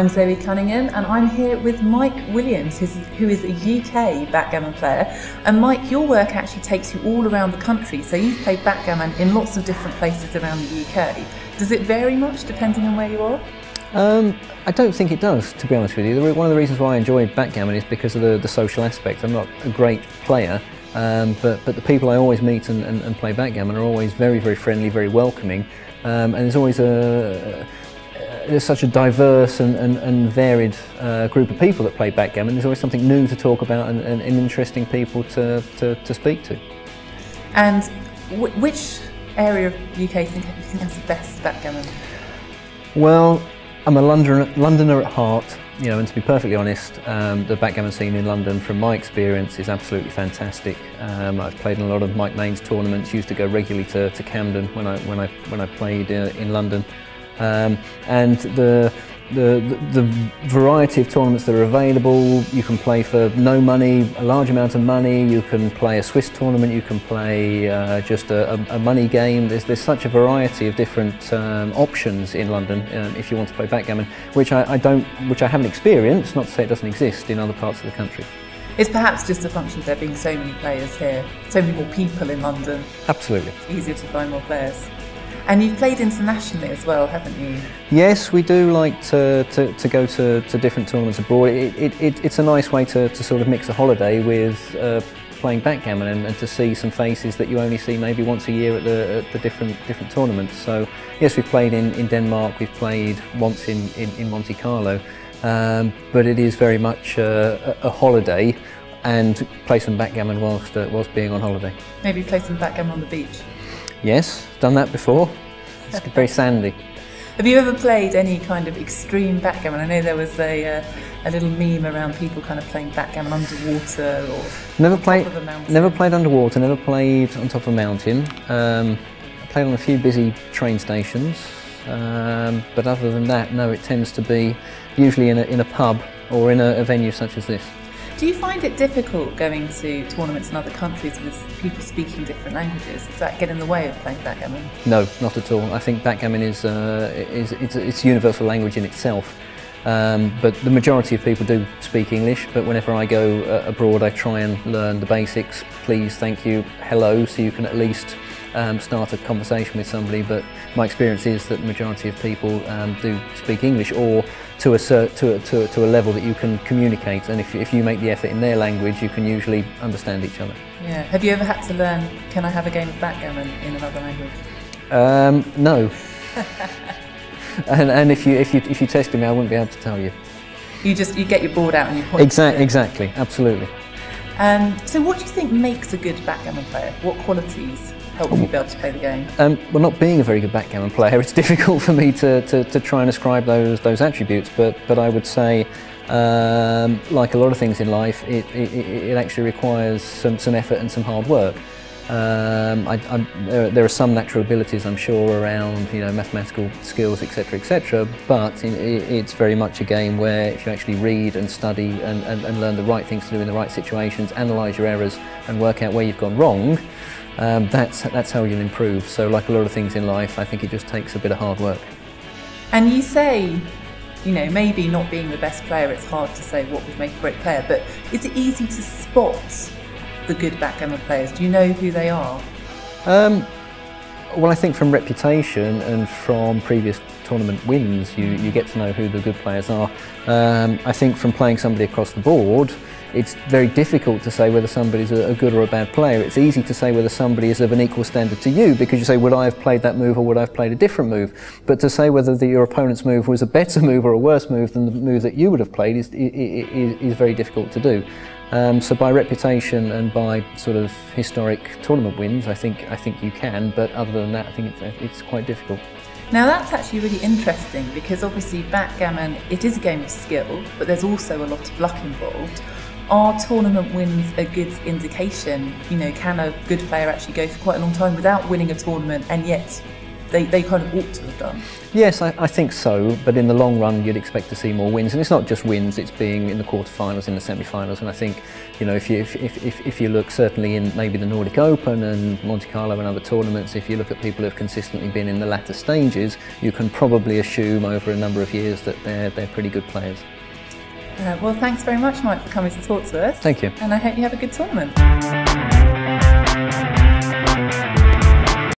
I'm Zoe Cunningham and I'm here with Mike Williams, who is a UK backgammon player. And Mike, your work actually takes you all around the country, so you've played backgammon in lots of different places around the UK. Does it vary much depending on where you are? I don't think it does, to be honest with you. One of the reasons why I enjoy backgammon is because of the social aspect. I'm not a great player, but the people I always meet and play backgammon are always very, very friendly, very welcoming, and there's always there's such a diverse and varied group of people that play backgammon. There's always something new to talk about and interesting people to speak to. And which area of the UK do you think has the best backgammon? Well, I'm a Londoner at heart, you know, and to be perfectly honest, the backgammon scene in London, from my experience, is absolutely fantastic. I've played in a lot of Mike Main's tournaments. Used to go regularly to Camden when I played in London, and the variety of tournaments that are available. You can play for no money, a large amount of money. You can play a Swiss tournament. You can play just a money game. There's such a variety of different options in London if you want to play backgammon, which I haven't experienced. Not to say it doesn't exist in other parts of the country. It's perhaps just a function of there being so many players here, so many more people in London. Absolutely. It's easier to find more players. And you've played internationally as well, haven't you? Yes, we do like to go to different tournaments abroad. It's a nice way to sort of mix a holiday with playing backgammon and to see some faces that you only see maybe once a year at the different tournaments. So yes, we've played in Denmark, we've played once in Monte Carlo, but it is very much a holiday, and play some backgammon whilst being on holiday. Maybe play some backgammon on the beach? Yes, done that before. It's very sandy. Have you ever played any kind of extreme backgammon? I know there was a little meme around people kind of playing backgammon underwater or never on played, top of a mountain. Never played underwater, never played on top of a mountain. I played on a few busy train stations, but other than that, no, it tends to be usually in a pub or in a venue such as this. Do you find it difficult going to tournaments in other countries with people speaking different languages? Does that get in the way of playing backgammon? No, not at all. I think backgammon is it's a universal language in itself. But the majority of people do speak English. But whenever I go abroad, I try and learn the basics. Please, thank you, hello, so you can at least start a conversation with somebody. But my experience is that the majority of people do speak English, or to a level that you can communicate, and if you make the effort in their language, you can usually understand each other. Yeah. Have you ever had to learn, can I have a game of backgammon in another language? No. and if you tested me, I wouldn't be able to tell you. You get your board out and you point. Exactly, absolutely. So what do you think makes a good backgammon player? What qualities help you be able to play the game? Well, not being a very good backgammon player, it's difficult for me to try and ascribe those attributes, but I would say, like a lot of things in life, it actually requires some effort and some hard work. There are some natural abilities, I'm sure, around, you know, mathematical skills, etc., but it's very much a game where if you actually read and study and learn the right things to do in the right situations, analyse your errors and work out where you've gone wrong, that's how you'll improve. So like a lot of things in life, I think it just takes a bit of hard work. And you say, you know, maybe not being the best player, it's hard to say what would make a great player, but is it easy to spot the good backgammon players? Do you know who they are? Well, I think from reputation and from previous tournament wins, you get to know who the good players are. I think from playing somebody across the board, it's very difficult to say whether somebody's a good or a bad player. It's easy to say whether somebody is of an equal standard to you, because you say, would I have played that move or would I have played a different move? But to say whether your opponent's move was a better move or a worse move than the move that you would have played is very difficult to do. So by reputation and by sort of historic tournament wins, I think you can, but other than that, I think it's quite difficult. Now that's actually really interesting, because obviously backgammon, it is a game of skill, but there's also a lot of luck involved. Are tournament wins a good indication? You know, can a good player actually go for quite a long time without winning a tournament and yet they kind of ought to have done. Yes, I think so, but in the long run you'd expect to see more wins, and it's not just wins, it's being in the quarterfinals, in the semi-finals, and I think, you know, if you look certainly in maybe the Nordic Open and Monte Carlo and other tournaments, if you look at people who have consistently been in the latter stages, you can probably assume over a number of years that they're pretty good players. Well, thanks very much, Mike, for coming to talk to us. Thank you. And I hope you have a good tournament.